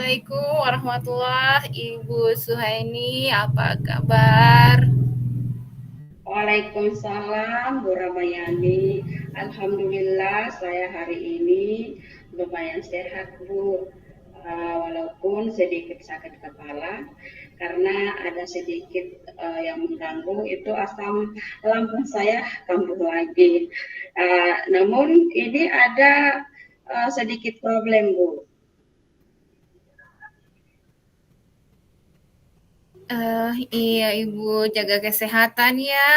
Assalamualaikum warahmatullahi Ibu Suhaini, apa kabar? Waalaikumsalam Bu Ramayani. Alhamdulillah saya hari ini lumayan sehat Bu. Walaupun sedikit sakit kepala karena ada sedikit yang mengganggu itu asam lambung saya kambuh lagi. Namun ini ada sedikit problem Bu. Iya Ibu jaga kesehatan ya.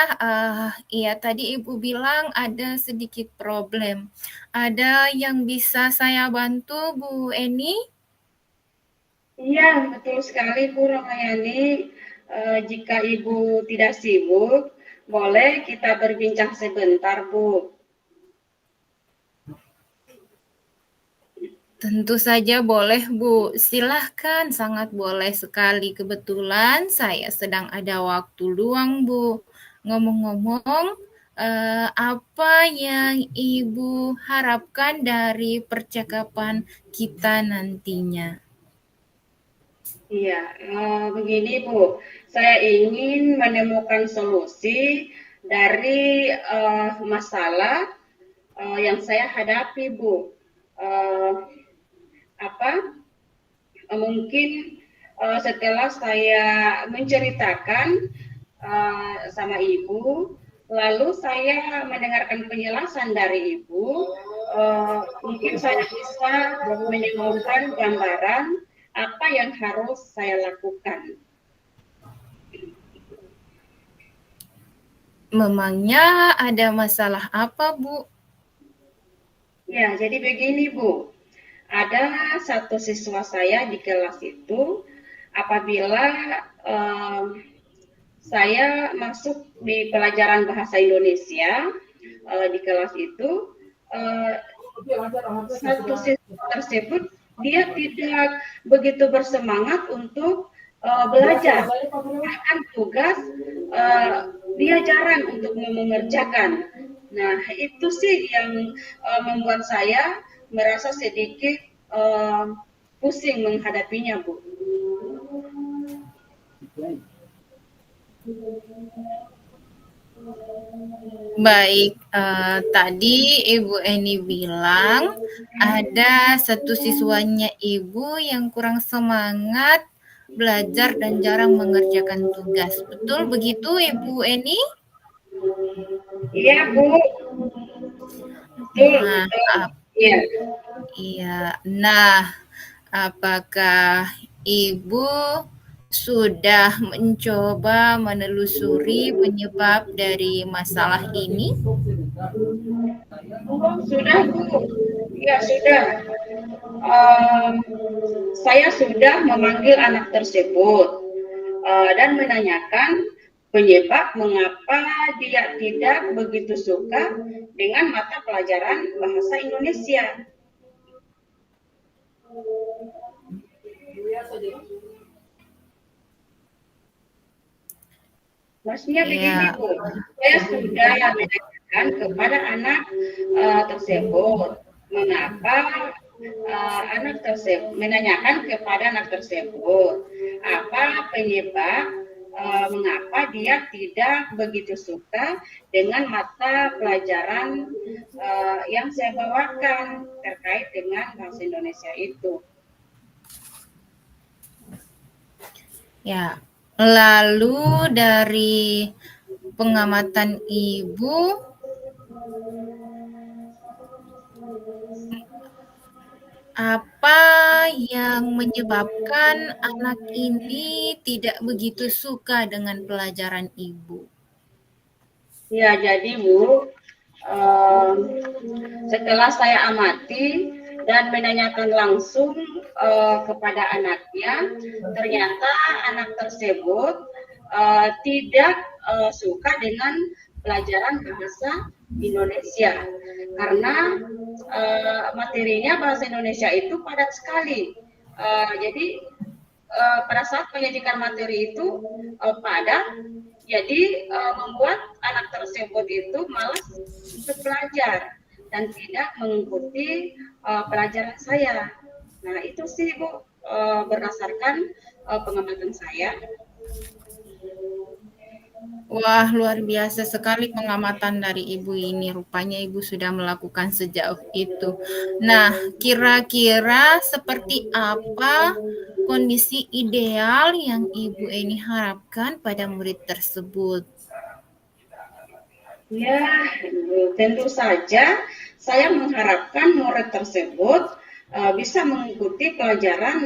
Iya tadi Ibu bilang ada sedikit problem. Ada yang bisa saya bantu Bu Eni? Iya, betul sekali Bu Ramayani. Jika Ibu tidak sibuk, boleh kita berbincang sebentar, Bu. Tentu saja boleh Bu, silahkan sangat boleh sekali. Kebetulan saya sedang ada waktu luang Bu. Ngomong-ngomong, apa yang Ibu harapkan dari percakapan kita nantinya? Iya, begini Bu, saya ingin menemukan solusi dari masalah yang saya hadapi, Bu. Eh, apa? Mungkin setelah saya menceritakan sama ibu, lalu saya mendengarkan penjelasan dari ibu, mungkin saya bisa menemukan gambaran apa yang harus saya lakukan. Memangnya ada masalah apa Bu? Ya, jadi begini Bu, ada satu siswa saya di kelas itu, apabila saya masuk di pelajaran bahasa Indonesia di kelas itu, satu siswa tersebut dia tidak begitu bersemangat untuk belajar, bahkan tugas dia jarang untuk mengerjakan. Nah, itu sih yang membuat saya merasa sedikit pusing menghadapinya, Bu. Baik, tadi Ibu Eni bilang ada satu siswanya Ibu yang kurang semangat belajar dan jarang mengerjakan tugas. Betul begitu Ibu Eni? Iya, Bu. Betul, Nah, betul. Iya. iya. Nah, apakah Ibu sudah mencoba menelusuri penyebab dari masalah ini? Sudah, Bu. Ya, sudah. Um, saya sudah memanggil anak tersebut dan menanyakan penyebab mengapa dia tidak begitu suka dengan mata pelajaran bahasa Indonesia. Maksudnya begini, Ya, Bu, saya sudah menanyakan kepada anak tersebut mengapa anak tersebut menanyakan kepada anak tersebut apa penyebab mengapa dia tidak begitu suka dengan mata pelajaran yang saya bawakan terkait dengan bahasa Indonesia itu. ya. Lalu dari pengamatan Ibu, apa yang menyebabkan anak ini tidak begitu suka dengan pelajaran Ibu? Ya, jadi Bu, um, setelah saya amati dan menanyakan langsung kepada anaknya, ternyata anak tersebut tidak suka dengan pelajaran bahasa Indonesia karena materinya bahasa Indonesia itu padat sekali. Jadi pada saat penyajikan materi itu padat, jadi membuat anak tersebut itu malas untuk belajar dan tidak mengikuti pelajaran saya. Nah itu sih Bu. berdasarkan pengamatan saya. Wah, luar biasa sekali pengamatan dari Ibu ini. Rupanya Ibu sudah melakukan sejauh itu. Nah, kira-kira seperti apa kondisi ideal yang Ibu ini harapkan pada murid tersebut? Ya, tentu saja saya mengharapkan murid tersebut bisa mengikuti pelajaran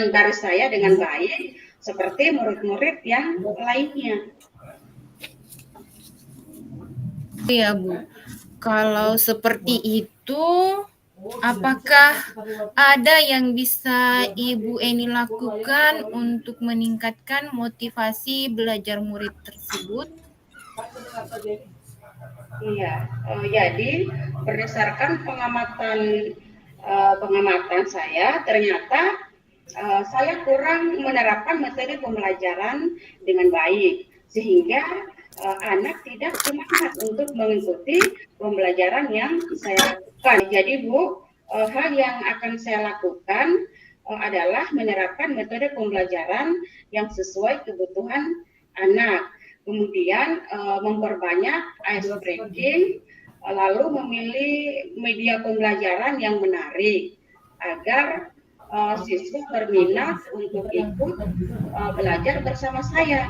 dari saya dengan baik, seperti murid-murid yang lainnya. Ya, Bu. Kalau seperti itu, apakah ada yang bisa Ibu Eni lakukan untuk meningkatkan motivasi belajar murid tersebut? Iya, jadi berdasarkan pengamatan saya, ternyata saya kurang menerapkan metode pembelajaran dengan baik, sehingga anak tidak semangat untuk mengikuti pembelajaran yang saya lakukan. Jadi Bu, hal yang akan saya lakukan adalah menerapkan metode pembelajaran yang sesuai kebutuhan anak. Kemudian memperbanyak ice breaking, lalu memilih media pembelajaran yang menarik agar siswa berminat untuk ikut belajar bersama saya.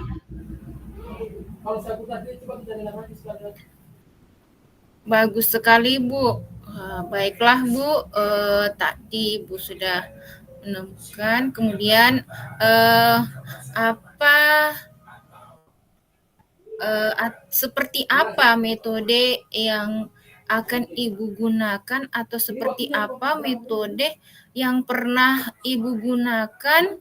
Bagus sekali, Bu. Baiklah, Bu. Tadi Ibu sudah menemukan. Kemudian seperti apa metode yang akan Ibu gunakan atau seperti apa metode yang pernah Ibu gunakan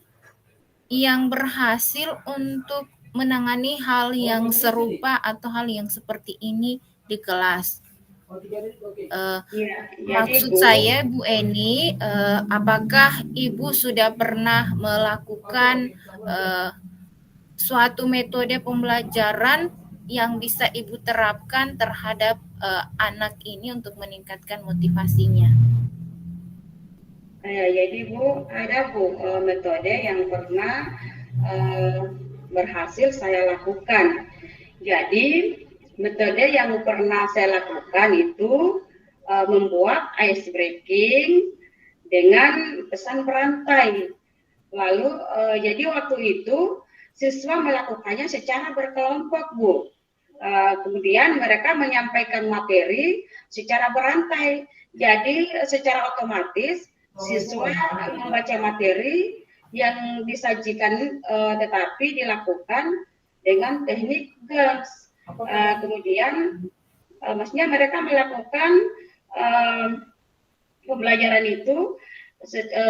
yang berhasil untuk menangani hal yang serupa atau hal yang seperti ini di kelas? Maksud saya, Bu Eni, apakah Ibu sudah pernah melakukan suatu metode pembelajaran yang bisa Ibu terapkan terhadap anak ini untuk meningkatkan motivasinya? Jadi Bu, ada Bu metode yang pernah berhasil saya lakukan. Jadi metode yang pernah saya lakukan itu membuat ice breaking dengan pesan berantai. Lalu jadi waktu itu siswa melakukannya secara berkelompok, Bu. Kemudian mereka menyampaikan materi secara berantai. Jadi secara otomatis siswa membaca materi yang disajikan tetapi dilakukan dengan teknik GAMS. Kemudian maksudnya mereka melakukan pembelajaran itu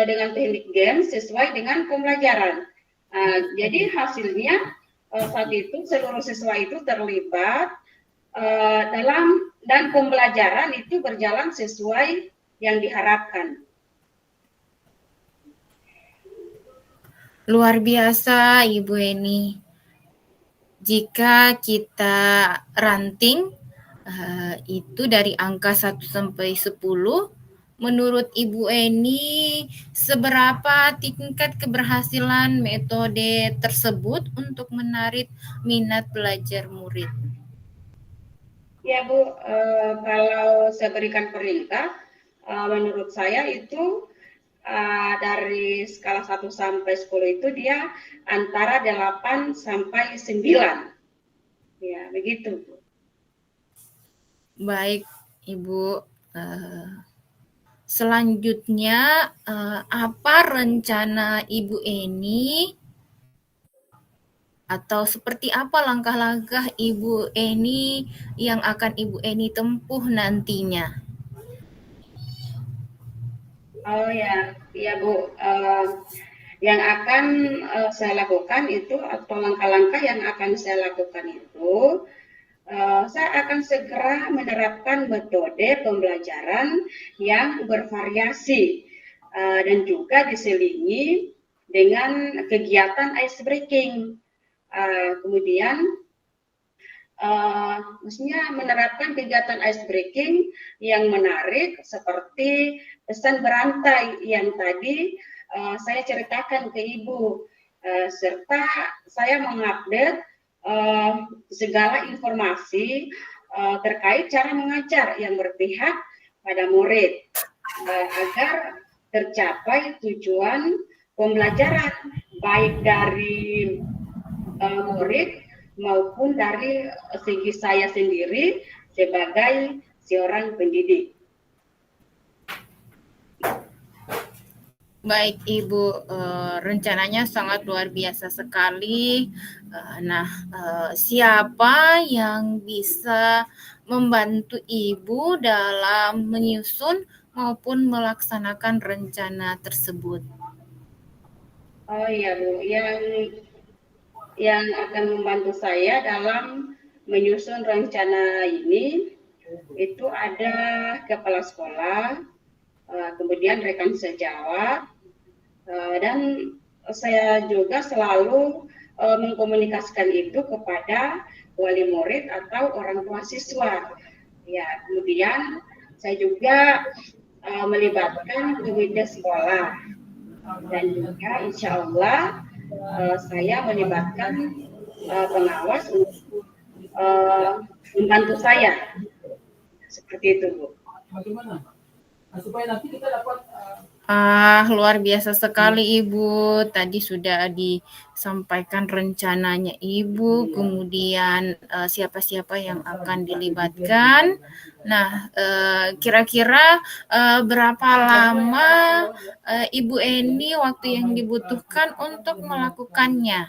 dengan teknik GAMS sesuai dengan pembelajaran. Jadi hasilnya saat itu seluruh siswa itu terlibat dan pembelajaran itu berjalan sesuai yang diharapkan. Luar biasa, Ibu Eni. Jika kita ranting itu dari angka 1 sampai 10, menurut Ibu Eni, seberapa tingkat keberhasilan metode tersebut untuk menarik minat belajar murid? Ya Bu, kalau saya berikan peringkat, menurut saya itu dari skala 1 sampai 10 itu dia antara 8 sampai 9. Ya, begitu. Baik, Ibu. Selanjutnya, apa rencana Ibu Eni atau seperti apa langkah-langkah Ibu Eni yang akan Ibu Eni tempuh nantinya? Oh ya, ya Bu. Yang akan saya lakukan itu atau langkah-langkah yang akan saya lakukan itu, saya akan segera menerapkan metode pembelajaran yang bervariasi dan juga diselingi dengan kegiatan ice breaking. Kemudian maksudnya menerapkan kegiatan ice breaking yang menarik seperti pesan berantai yang tadi saya ceritakan ke Ibu, serta saya mengupdate segala informasi terkait cara mengajar yang berpihak pada murid agar tercapai tujuan pembelajaran baik dari murid maupun dari segi saya sendiri sebagai seorang pendidik. Baik Ibu, rencananya sangat luar biasa sekali. Siapa yang bisa membantu Ibu dalam menyusun maupun melaksanakan rencana tersebut? Oh iya Bu, yang akan membantu saya dalam menyusun rencana ini itu ada kepala sekolah, kemudian rekan sejawat, dan saya juga selalu mengkomunikasikan itu kepada wali murid atau orang tua siswa. Ya, kemudian saya juga melibatkan komite sekolah dan juga insya Allah saya melibatkan pengawas untuk membantu saya seperti itu Bu. Bagaimana? Supaya nanti kita dapat luar biasa sekali Ibu. Tadi sudah disampaikan rencananya Ibu, kemudian siapa-siapa yang akan dilibatkan. Nah, kira-kira berapa lama Ibu Eni waktu yang dibutuhkan untuk melakukannya?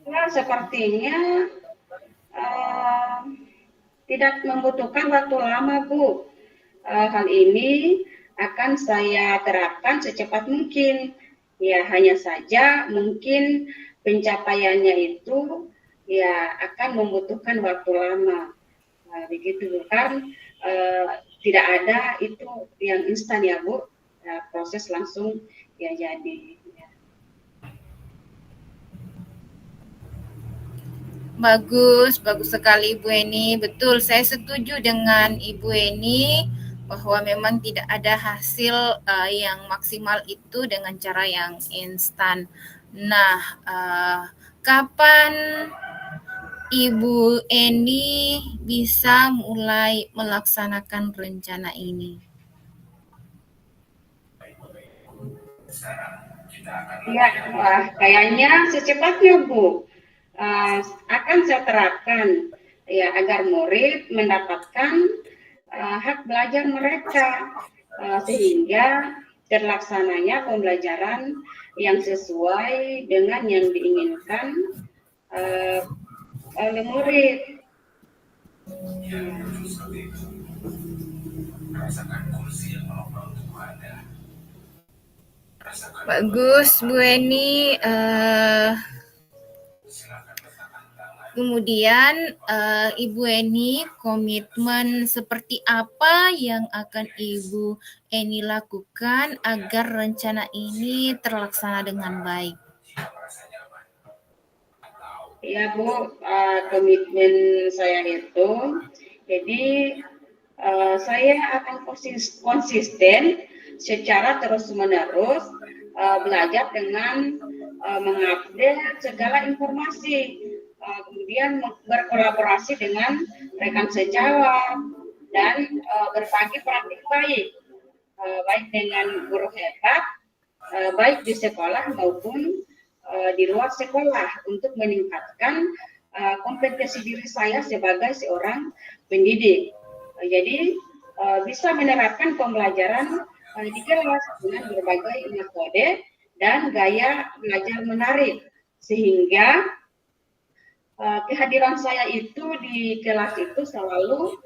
Nah, sepertinya tidak membutuhkan waktu lama, Bu. Hal ini akan saya terapkan secepat mungkin. Ya, hanya saja mungkin pencapaiannya itu ya akan membutuhkan waktu lama. Nah, begitu kan tidak ada itu yang instan ya, Bu. Ya, proses langsung ya jadi. Bagus, bagus sekali Ibu Eni. Betul, saya setuju dengan Ibu Eni bahwa memang tidak ada hasil yang maksimal itu dengan cara yang instan. Nah, kapan Ibu Eni bisa mulai melaksanakan rencana ini? Ya, kayaknya secepatnya Bu. Akan saya terapkan ya agar murid mendapatkan hak belajar mereka sehingga terlaksananya pembelajaran yang sesuai dengan yang diinginkan oleh murid. Bagus Bu Eni. Kemudian Ibu Eni, komitmen seperti apa yang akan Ibu Eni lakukan agar rencana ini terlaksana dengan baik? Ya Bu, komitmen saya itu, jadi saya akan konsisten secara terus-menerus belajar dengan mengupdate segala informasi, kemudian berkolaborasi dengan rekan sejawat dan berbagi praktik baik, baik dengan guru hebat, baik di sekolah maupun di luar sekolah untuk meningkatkan kompetensi diri saya sebagai seorang pendidik. Jadi bisa menerapkan pembelajaran di kelas dengan berbagai metode dan gaya belajar menarik sehingga kehadiran saya itu di kelas itu selalu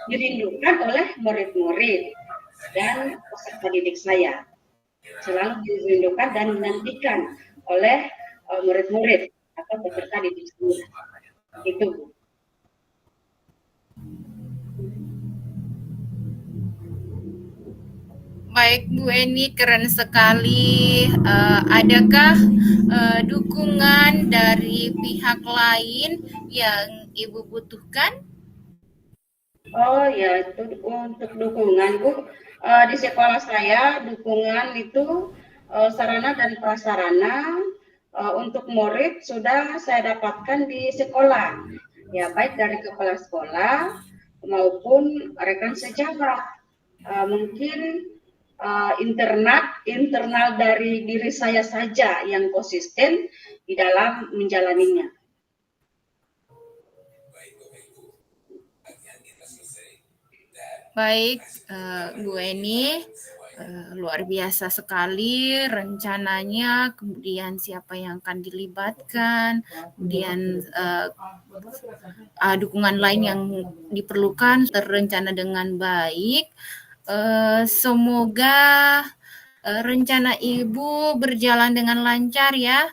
dirindukan oleh murid-murid dan peserta didik saya, selalu dirindukan dan dinantikan oleh murid-murid atau peserta didik saya. Itu Bu. Baik Bu Eni, keren sekali. Adakah dukungan dari pihak lain yang Ibu butuhkan? Oh ya, itu untuk dukungan Bu. Di sekolah saya dukungan itu sarana dan prasarana untuk murid sudah saya dapatkan di sekolah. Ya, baik dari kepala sekolah maupun rekan sejawat. Mungkin internal dari diri saya saja yang konsisten di dalam menjalaninya. Baik, Bu Eni, luar biasa sekali rencananya, kemudian siapa yang akan dilibatkan, kemudian dukungan lain yang diperlukan terencana dengan baik. Semoga rencana Ibu berjalan dengan lancar ya.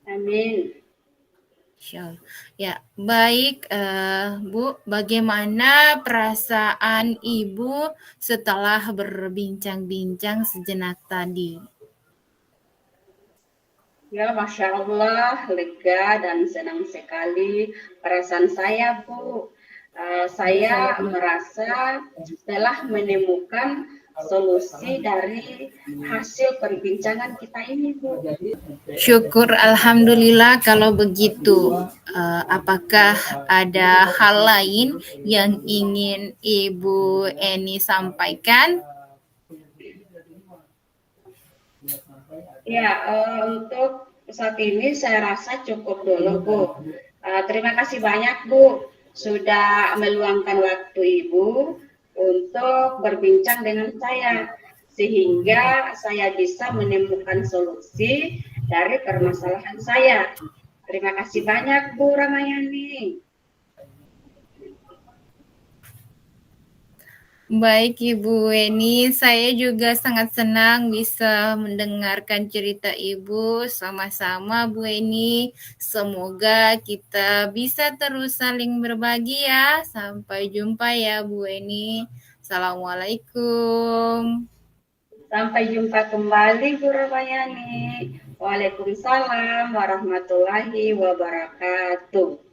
Amin. Ya, baik Bu, bagaimana perasaan Ibu setelah berbincang-bincang sejenak tadi? Ya, Masya Allah, lega dan senang sekali perasaan saya, Bu. Saya merasa telah menemukan solusi dari hasil perbincangan kita ini, Bu. Syukur alhamdulillah kalau begitu. Apakah ada hal lain yang ingin Ibu Eni sampaikan? Ya, untuk saat ini saya rasa cukup dulu, Bu. Terima kasih banyak, Bu, sudah meluangkan waktu Ibu untuk berbincang dengan saya, sehingga saya bisa menemukan solusi dari permasalahan saya. Terima kasih banyak, Bu Ramayani. Baik Ibu Weni, saya juga sangat senang bisa mendengarkan cerita Ibu sama-sama Bu Weni. Semoga kita bisa terus saling berbagi ya. Sampai jumpa ya Bu Weni. Assalamualaikum. Sampai jumpa kembali Bu Ramayani. Waalaikumsalam warahmatullahi wabarakatuh.